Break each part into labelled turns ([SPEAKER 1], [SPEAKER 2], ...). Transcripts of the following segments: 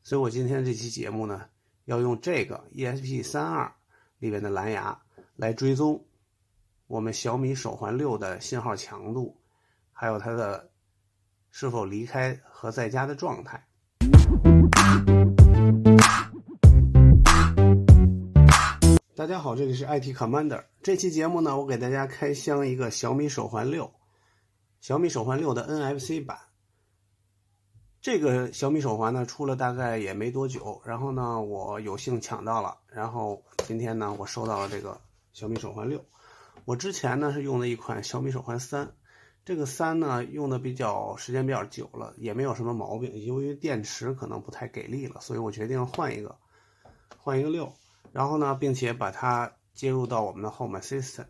[SPEAKER 1] 所以我今天这期节目呢，要用这个 ESP32 里边的蓝牙来追踪我们小米手环6的信号强度，还有它的是否离开和在家的状态。大家好，这里是 IT Commander。这期节目呢，我给大家开箱一个小米手环6，小米手环6的 NFC 版。这个小米手环呢，出了大概也没多久，然后呢，我有幸抢到了，然后今天呢，我收到了这个小米手环6。我之前呢是用的一款小米手环3，这个3呢用的时间比较久了，也没有什么毛病，由于电池可能不太给力了，所以我决定换一个6，然后呢，并且把它接入到我们的 Home Assistant。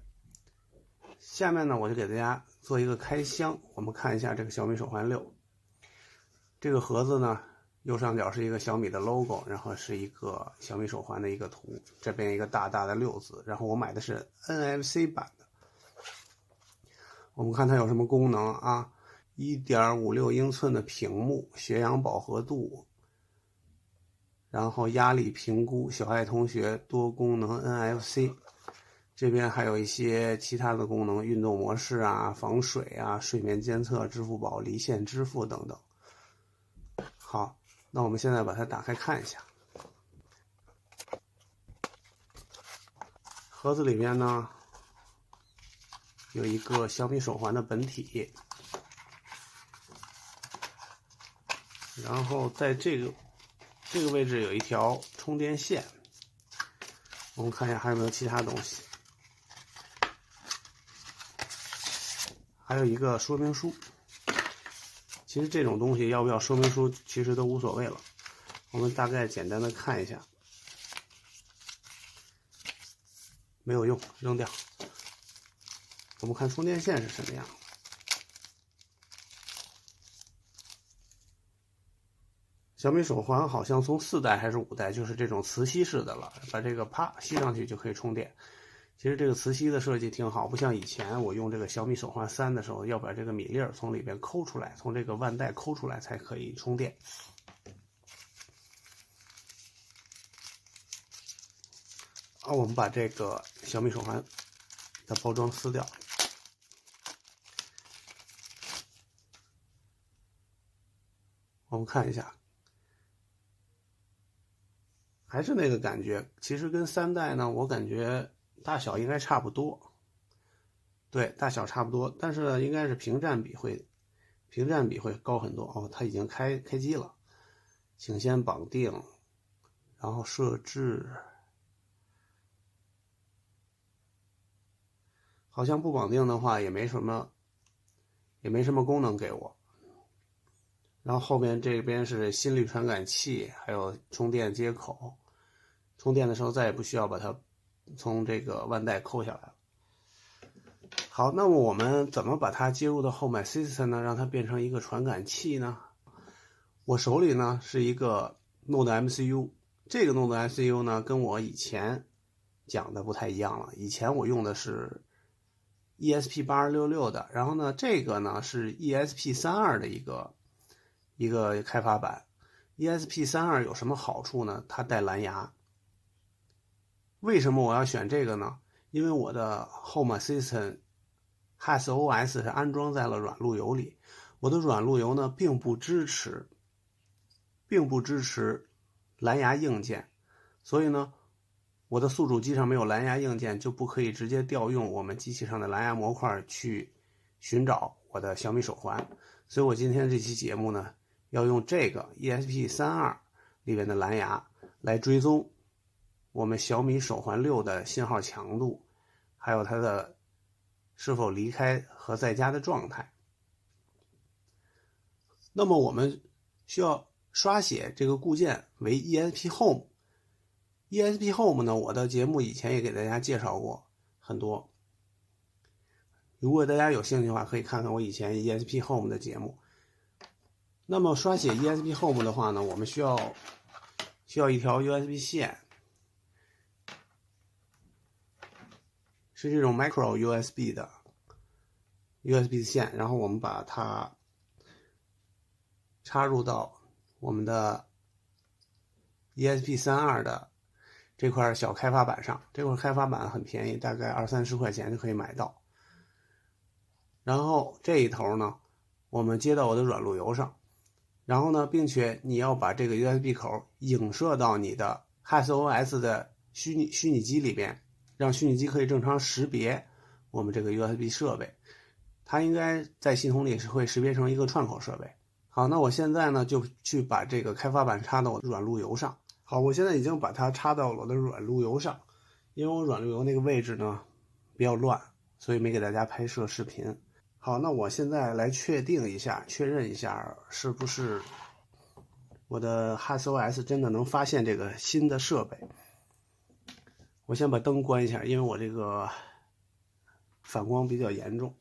[SPEAKER 1] 下面呢，我就给大家做一个开箱，我们看一下这个小米手环6。这个盒子呢，右上角是一个小米的 logo， 然后是一个小米手环的一个图，这边一个大大的6字，然后我买的是 NFC 版的。我们看它有什么功能啊 1.56 英寸的屏幕，血氧饱和度，然后压力评估，小爱同学多功能 NFC， 这边还有一些其他的功能，运动模式啊，防水啊，睡眠监测，支付宝离线支付等等。好，那我们现在把它打开看一下。盒子里面呢有一个小米手环的本体，然后在这个位置有一条充电线。我们看一下还有没有其他东西，还有一个说明书。其实这种东西要不要说明书其实都无所谓了，我们大概简单的看一下。没有用，扔掉。我们看充电线是什么样。小米手环好像从4代还是5代就是这种磁吸式的了，把这个啪吸上去就可以充电。其实这个磁吸的设计挺好，不像以前我用这个小米手环3的时候，要把这个米粒从里边抠出来，从这个腕带抠出来才可以充电。我们把这个小米手环的包装撕掉。我们看一下，还是那个感觉，其实跟3代呢，我感觉大小应该差不多。对，大小差不多，但是呢，应该是屏占比会高很多。它已经开机了，请先绑定，然后设置，好像不绑定的话也没什么功能给我。然后后面这边是心率传感器，还有充电接口，充电的时候再也不需要把它从这个腕带抠下来了。好，那么我们怎么把它接入到 Home Assistant 呢？让它变成一个传感器呢？我手里呢是一个 Node MCU， 这个 Node MCU 呢跟我以前讲的不太一样了。以前我用的是 ESP8266 的，然后呢这个呢是 ESP32 的一个开发版。ESP32 有什么好处呢？它带蓝牙。为什么我要选这个呢？因为我的 Home Assistant HasOS 是安装在了软路由里，我的软路由呢并不支持蓝牙硬件，所以呢我的宿主机上没有蓝牙硬件，就不可以直接调用我们机器上的蓝牙模块去寻找我的小米手环。所以我今天这期节目呢，要用这个 ESP32 里边的蓝牙来追踪我们小米手环6的信号强度，还有它的是否离开和在家的状态。那么我们需要刷写这个固件为 ESP Home。ESP Home 呢，我的节目以前也给大家介绍过很多，如果大家有兴趣的话，可以看看我以前 ESP Home 的节目。那么刷写 ESP Home 的话呢，我们需要一条 USB 线，是这种 Micro USB 的 USB 线，然后我们把它插入到我们的 ESP32 的这块小开发板上。这块开发板很便宜，大概20-30块钱就可以买到。然后这一头呢，我们接到我的软路由上，然后呢，并且你要把这个 USB 口影射到你的 HasOS 的虚拟机里边，让虚拟机可以正常识别我们这个 USB 设备。它应该在系统里是会识别成一个串口设备。好，那我现在呢就去把这个开发板插到我的软路由上。好，我现在已经把它插到我的软路由上，因为我软路由那个位置呢比较乱，所以没给大家拍摄视频。好，那我现在来确认一下是不是我的 HasOS 真的能发现这个新的设备。我先把灯关一下，因为我这个反光比较严重。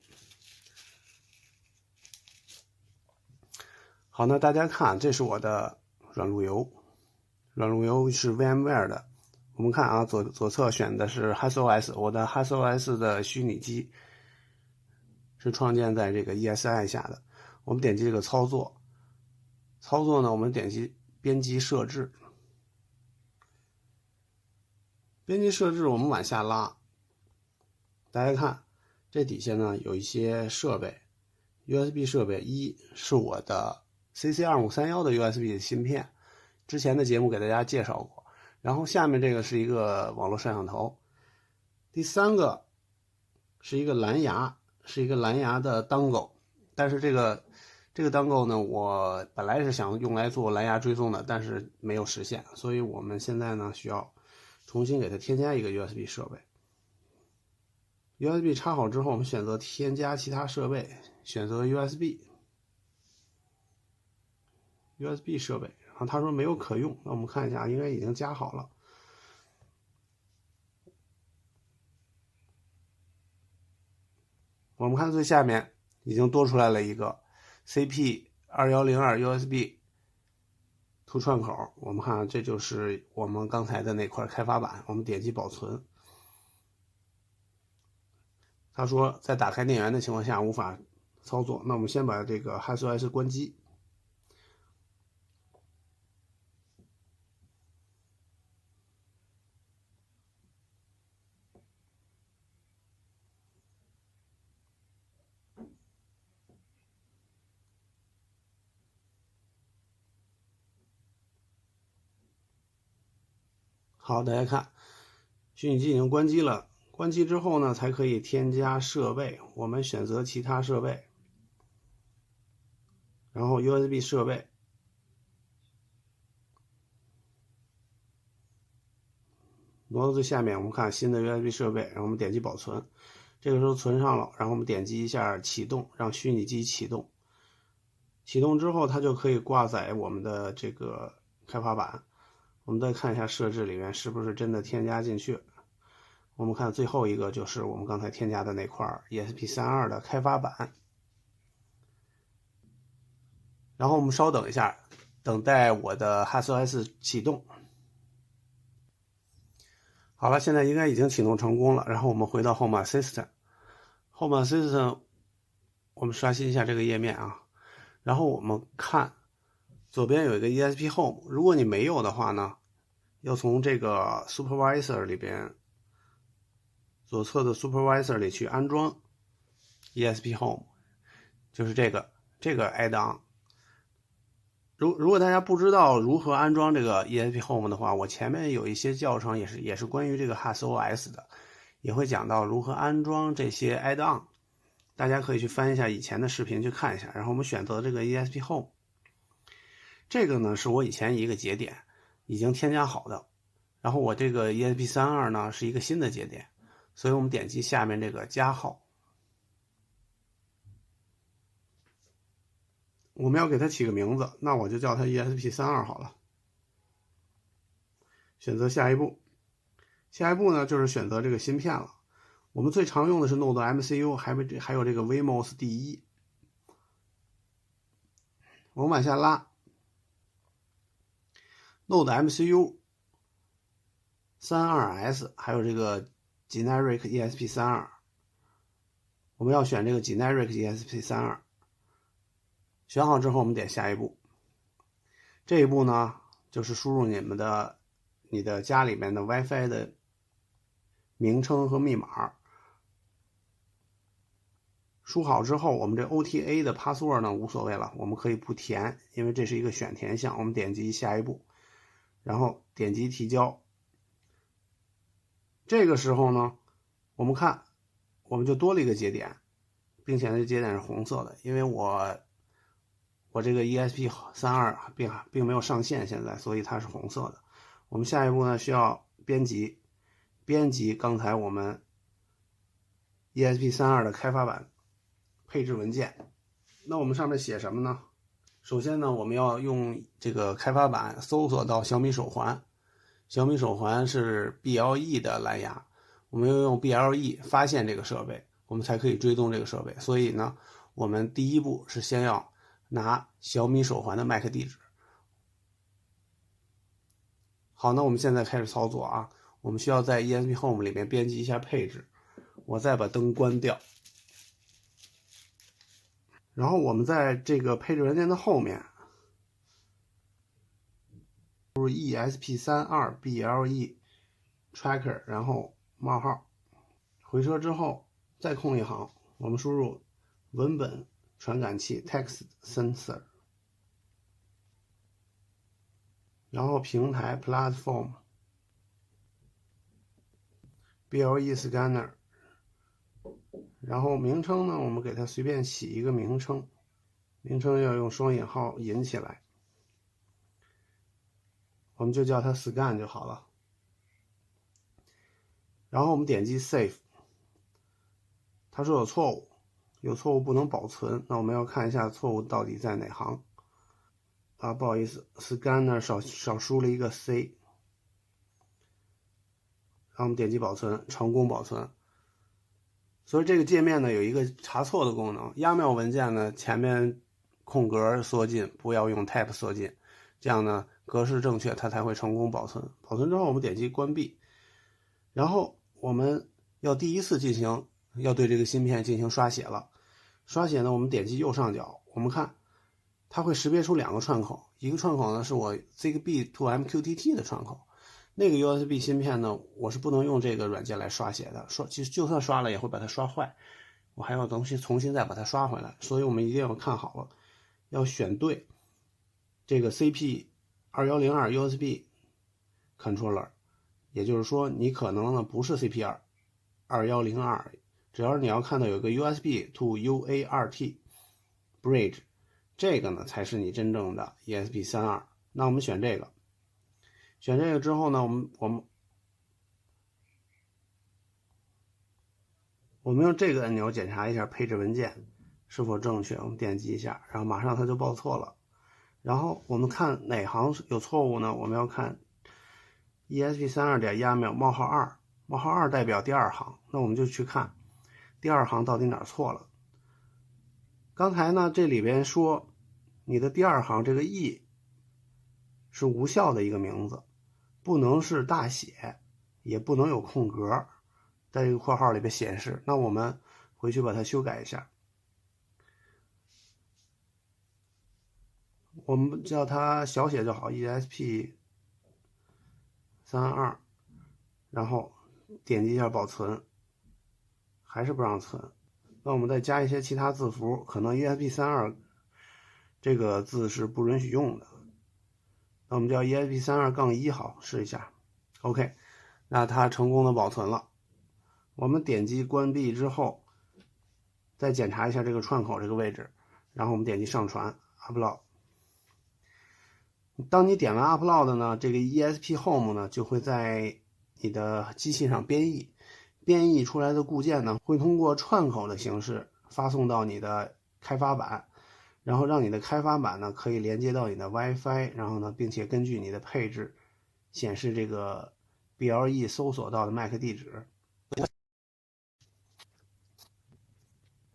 [SPEAKER 1] 好，那大家看，这是我的软路由，软路由是 VMware 的。我们看啊，左侧选的是 HasOS， 我的 HasOS 的虚拟机是创建在这个 ESI 下的。我们点击这个操作呢，我们点击编辑设置，我们往下拉，大家看这底下呢有一些设备 USB 设备，一是我的 CC2531 的 USB 的芯片，之前的节目给大家介绍过。然后下面这个是一个网络摄像头，第三个是一个蓝牙的 dongle， 但是这个 dongle 呢，我本来是想用来做蓝牙追踪的，但是没有实现，所以我们现在呢需要重新给它添加一个 USB 设备。USB 插好之后，我们选择添加其他设备，选择 USB 设备，然后他说没有可用，那我们看一下，应该已经加好了。我们看最下面已经多出来了一个 CP2102 USB 图串口，我们看这就是我们刚才的那块开发板，我们点击保存。他说在打开电源的情况下无法操作，那我们先把这个 HasOS 关机。好，大家看，虚拟机已经关机了。关机之后呢，才可以添加设备。我们选择其他设备，然后 USB 设备，挪到最下面，我们看新的 USB 设备，然后我们点击保存。这个时候存上了，然后我们点击一下启动，让虚拟机启动。启动之后，它就可以挂载我们的这个开发板。我们再看一下设置里面是不是真的添加进去。我们看最后一个就是我们刚才添加的那块 ESP32 的开发板。然后我们稍等一下，等待我的 HasOS 启动。好了，现在应该已经启动成功了。然后我们回到 Home Assistant，Home Assistant 我们刷新一下这个页面啊。然后我们看左边有一个 ESP Home， 如果你没有的话呢，要从这个 Supervisor 里边，左侧的 Supervisor 里去安装 ESP Home， 就是这个 add-on。如果大家不知道如何安装这个 ESP Home 的话，我前面有一些教程也是关于这个 HasOS 的，也会讲到如何安装这些 add-on， 大家可以去翻一下以前的视频去看一下。然后我们选择这个 ESP Home， 这个呢是我以前一个节点已经添加好的，然后我这个 ESP32 呢是一个新的节点，所以我们点击下面这个加号，我们要给它起个名字，那我就叫它 ESP32 好了。选择下一步，下一步呢就是选择这个芯片了。我们最常用的是 Node MCU， 还有这个 Wemos D1。我们往下拉 ，Node MCU 32S， 还有这个 Generic ESP32， 我们要选这个 Generic ESP32。选好之后，我们点下一步。这一步呢，就是输入你的家里面的 WiFi 的名称和密码。输好之后，我们这 OTA 的 password 呢无所谓了，我们可以不填，因为这是一个选填项。我们点击下一步，然后点击提交。这个时候呢，我们看我们就多了一个节点，并且这节点是红色的，因为我这个 ESP32 并没有上线现在，所以它是红色的。我们下一步呢需要编辑刚才我们 ESP32 的开发版配置文件。那我们上面写什么呢？首先呢，我们要用这个开发版搜索到小米手环。小米手环是 BLE 的蓝牙，我们要用 BLE 发现这个设备，我们才可以追踪这个设备。所以呢，我们第一步是先要拿小米手环的 MAC 地址。好，那我们现在开始操作啊。我们需要在 ESP Home 里面编辑一下配置，我再把灯关掉。然后我们在这个配置文件的后面输入 ESP32 BLE Tracker， 然后冒号，回车之后再空一行，我们输入文本传感器 Text Sensor， 然后平台 Platform BLE Scanner， 然后名称呢，我们给它随便起一个名称，名称要用双引号引起来，我们就叫它 Scan 就好了。然后我们点击 Save， 它说有错误不能保存，那我们要看一下错误到底在哪行啊？不好意思 ，Scanner 少输了一个 C。然后我们点击保存，成功保存。所以这个界面呢有一个查错的功能，压秒文件呢前面空格缩进，不要用 Tab 缩进，这样呢格式正确，它才会成功保存。保存之后我们点击关闭，然后我们要第一次要对这个芯片进行刷写了。刷写呢，我们点击右上角，我们看它会识别出两个串口，一个串口呢是我 Zigbee to MQTT 的串口，那个 USB 芯片呢，我是不能用这个软件来刷写的，就算刷了也会把它刷坏，我还要重新再把它刷回来，所以我们一定要看好了，要选对这个 CP2102 USB controller， 也就是说你可能呢不是 CP2102， 只要是你要看到有个 USB to UART bridge， 这个呢才是你真正的 ESP32。 那我们选这个，选这个之后呢，我们用这个按钮检查一下配置文件是否正确，我们点击一下，然后马上它就报错了。然后我们看哪行有错误呢？我们要看 ESP32 点压秒冒号2，冒号2代表第二行，那我们就去看第二行到底哪错了。刚才呢这里边说你的第二行这个 E 是无效的一个名字，不能是大写，也不能有空格，在这个括号里边显示。那我们回去把它修改一下，我们叫它小写就好 ，ESP32，然后点击一下保存，还是不让存。那我们再加一些其他字符，可能 ESP32 这个字是不允许用的。那我们叫 ESP32-1 好，试一下 OK， 那它成功的保存了。我们点击关闭之后再检查一下这个串口这个位置，然后我们点击上传 upload。 当你点完 upload 呢，这个 ESP Home 呢就会在你的机器上编译出来的固件呢会通过串口的形式发送到你的开发板，然后让你的开发板呢可以连接到你的 WiFi， 然后呢并且根据你的配置显示这个 BLE 搜索到的 MAC 地址。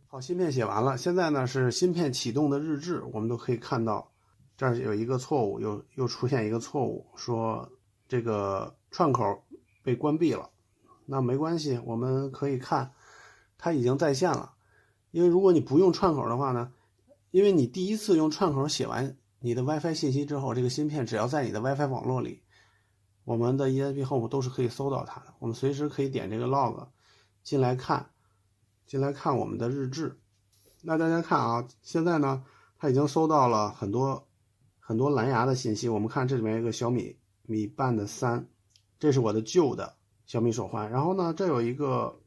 [SPEAKER 1] 好，芯片写完了，现在呢是芯片启动的日志，我们都可以看到这儿有一个错误，又出现一个错误，说这个串口被关闭了。那没关系，我们可以看它已经在线了。因为如果你不用串口的话呢，因为你第一次用串口写完你的 WiFi 信息之后，这个芯片只要在你的 WiFi 网络里，我们的 ESP Home 都是可以搜到它的。我们随时可以点这个 log 进来看我们的日志。那大家看啊，现在呢，它已经搜到了很多蓝牙的信息。我们看这里面有一个小米Mi Band 3，这是我的旧的小米手环。然后呢，这有一个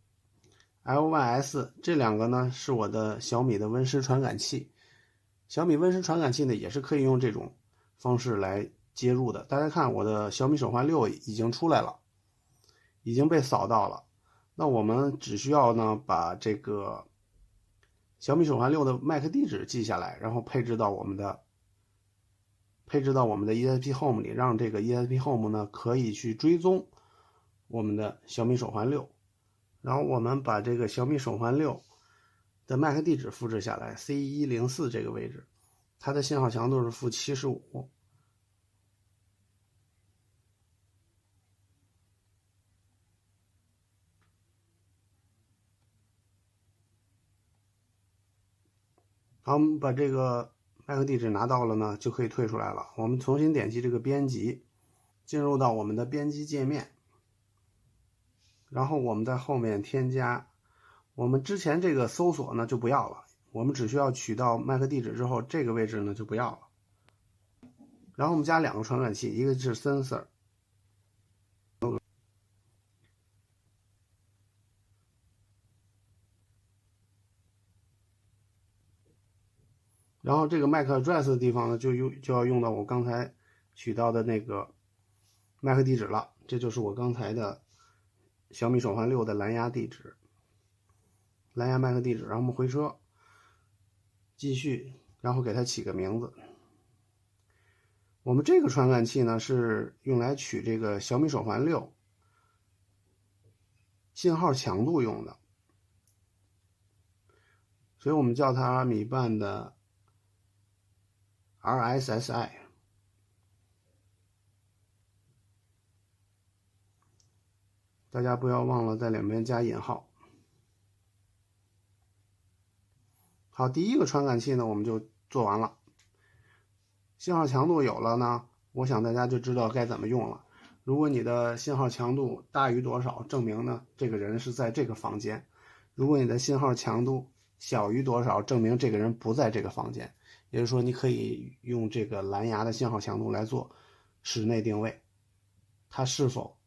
[SPEAKER 1] LYS， 这两个呢是我的小米的温湿传感器。小米温湿传感器呢也是可以用这种方式来接入的。大家看我的小米手环6已经出来了，已经被扫到了。那我们只需要呢把这个小米手环6的 MAC 地址记下来，然后配置到我们的 ESP Home 里，让这个 ESP Home 呢可以去追踪我们的小米手环6。然后我们把这个小米手环6的 MAC 地址复制下来 C104 这个位置，它的信号强度是-75。好，我们把这个 MAC 地址拿到了呢，就可以退出来了。我们重新点击这个编辑，进入到我们的编辑界面，然后我们在后面添加，我们之前这个搜索呢就不要了，我们只需要取到 MAC 地址之后，这个位置呢就不要了。然后我们加两个传感器，一个是 sensor， 然后这个 MAC address 的地方呢就要用到我刚才取到的那个 MAC 地址了，这就是我刚才的小米手环6的蓝牙地址，蓝牙 MAC 地址。然后我们回车继续，然后给它起个名字。我们这个传感器呢是用来取这个小米手环6信号强度用的，所以我们叫它米伴的 RSSI。大家不要忘了在两边加引号。好，第一个传感器呢我们就做完了，信号强度有了呢，我想大家就知道该怎么用了。如果你的信号强度大于多少，证明呢这个人是在这个房间；如果你的信号强度小于多少，证明这个人不在这个房间。也就是说，你可以用这个蓝牙的信号强度来做室内定位，它是否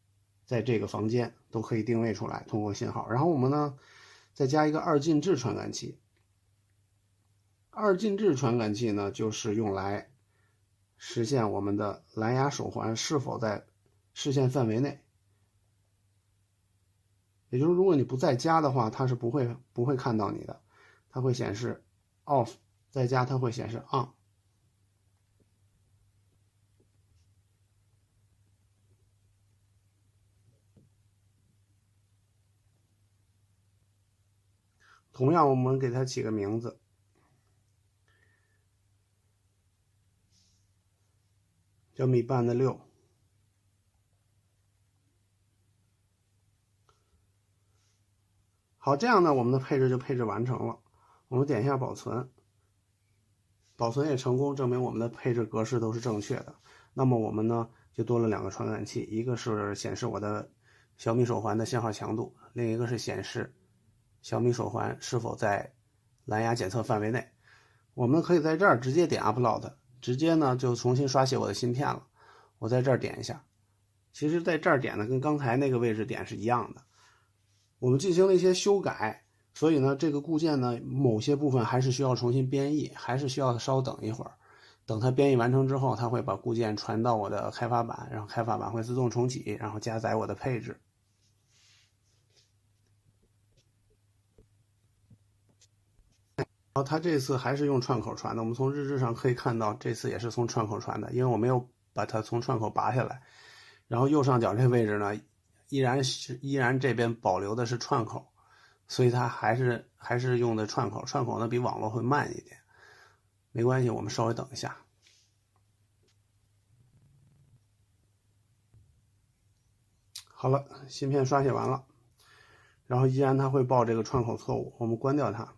[SPEAKER 1] 在这个房间都可以定位出来，通过信号。然后我们呢再加一个二进制传感器。二进制传感器呢就是用来实现我们的蓝牙手环是否在视线范围内。也就是如果你不在家的话，它是不会看到你的，它会显示 off， 在家它会显示 on。 同样我们给它起个名字，叫米伴的6。好，这样呢我们的配置就配置完成了。我们点一下保存，保存也成功，证明我们的配置格式都是正确的。那么我们呢就多了两个传感器，一个是显示我的小米手环的信号强度，另一个是显示小米手环是否在蓝牙检测范围内。我们可以在这儿直接点 upload， 直接呢就重新刷写我的芯片了。我在这儿点一下，其实在这儿点呢跟刚才那个位置点是一样的。我们进行了一些修改，所以呢这个固件呢某些部分还是需要重新编译，还是需要稍等一会儿。等它编译完成之后，它会把固件传到我的开发板，然后开发板会自动重启，然后加载我的配置。然后它这次还是用串口传的，我们从日志上可以看到这次也是从串口传的，因为我没有把它从串口拔下来。然后右上角这位置呢依然这边保留的是串口，所以它还是用的串口。串口呢比网络会慢一点，没关系，我们稍微等一下。好了，芯片刷写完了，然后依然它会报这个串口错误，我们关掉它。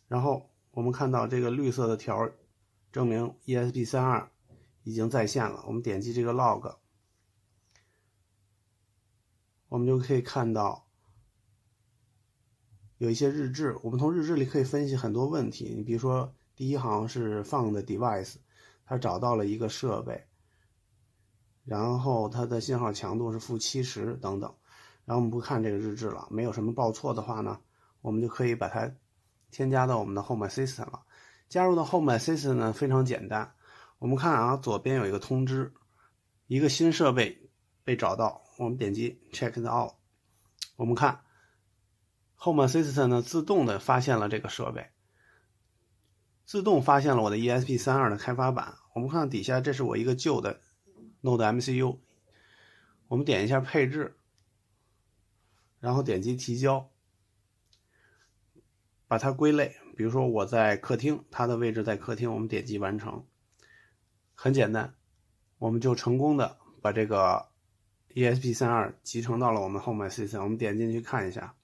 [SPEAKER 1] 然后我们看到这个绿色的条证明 ESP32 已经在线了。我们点击这个 log， 我们就可以看到有一些日志，我们从日志里可以分析很多问题。你比如说第一行是 found device， 它找到了一个设备，然后它的信号强度是-70等等。然后我们不看这个日志了，没有什么报错的话呢，我们就可以把它添加到我们的 Home Assistant 了。加入到 Home Assistant 呢非常简单，我们看啊，左边有一个通知，一个新设备被找到，我们点击 Check it out， 我们看 Home Assistant 呢自动的发现了这个设备，自动发现了我的 ESP32 的开发版。我们看底下，这是我一个旧的 Node MCU， 我们点一下配置，然后点击提交，把它归类。比如说我在客厅，它的位置在客厅，我们点击完成。很简单，我们就成功的把这个 ESP32 集成到了我们 Home Assistant。我们点进去看一下，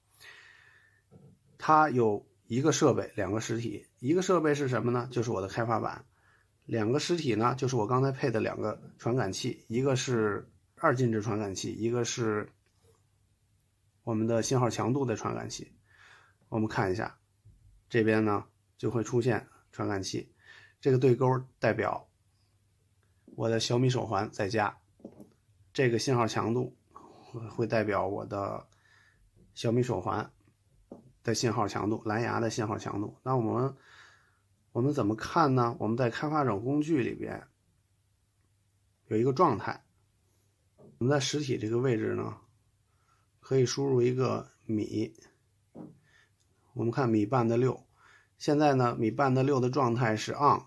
[SPEAKER 1] 它有一个设备，两个实体。一个设备是什么呢？就是我的开发板。两个实体呢，就是我刚才配的两个传感器，一个是2进制传感器，一个是我们的信号强度的传感器。我们看一下，这边呢就会出现传感器，这个对勾代表我的小米手环在家，这个信号强度会代表我的小米手环的信号强度，蓝牙的信号强度。那我们怎么看呢？我们在开发者工具里边有一个状态，我们在实体这个位置呢可以输入一个米，我们看米 band 6，现在呢米 band 6的状态是 on，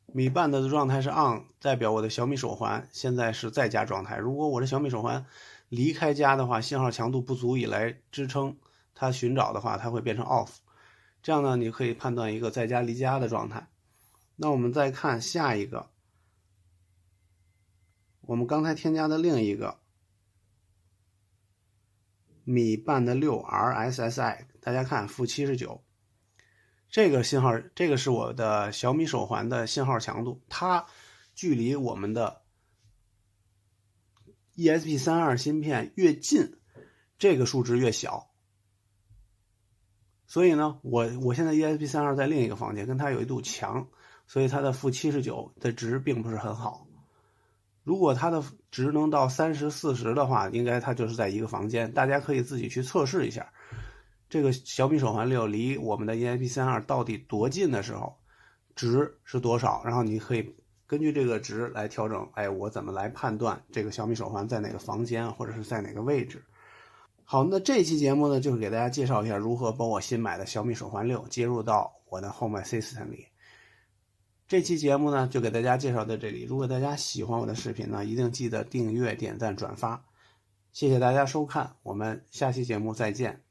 [SPEAKER 1] 米 band 的状态是 on， 代表我的小米手环现在是在家状态。如果我的小米手环离开家的话，信号强度不足以来支撑它寻找的话，它会变成 off。 这样呢你可以判断一个在家离家的状态。那我们再看下一个，我们刚才添加的另一个米 band 6 RSSI， 大家看-79，这个信号，这个是我的小米手环的信号强度，它距离我们的 ESP32 芯片越近，这个数值越小。所以呢，我现在 ESP32 在另一个房间，跟它有一堵墙，所以它的-79的值并不是很好。如果它的值能到30、40的话，应该它就是在一个房间。大家可以自己去测试一下，这个小米手环6离我们的 ESP32 到底多近的时候，值是多少，然后你可以根据这个值来调整，我怎么来判断这个小米手环在哪个房间或者是在哪个位置。好，那这期节目呢，就是给大家介绍一下如何把我新买的小米手环6接入到我的 Home Assistant 里。这期节目呢，就给大家介绍到这里。如果大家喜欢我的视频呢，一定记得订阅、点赞、转发。谢谢大家收看，我们下期节目再见。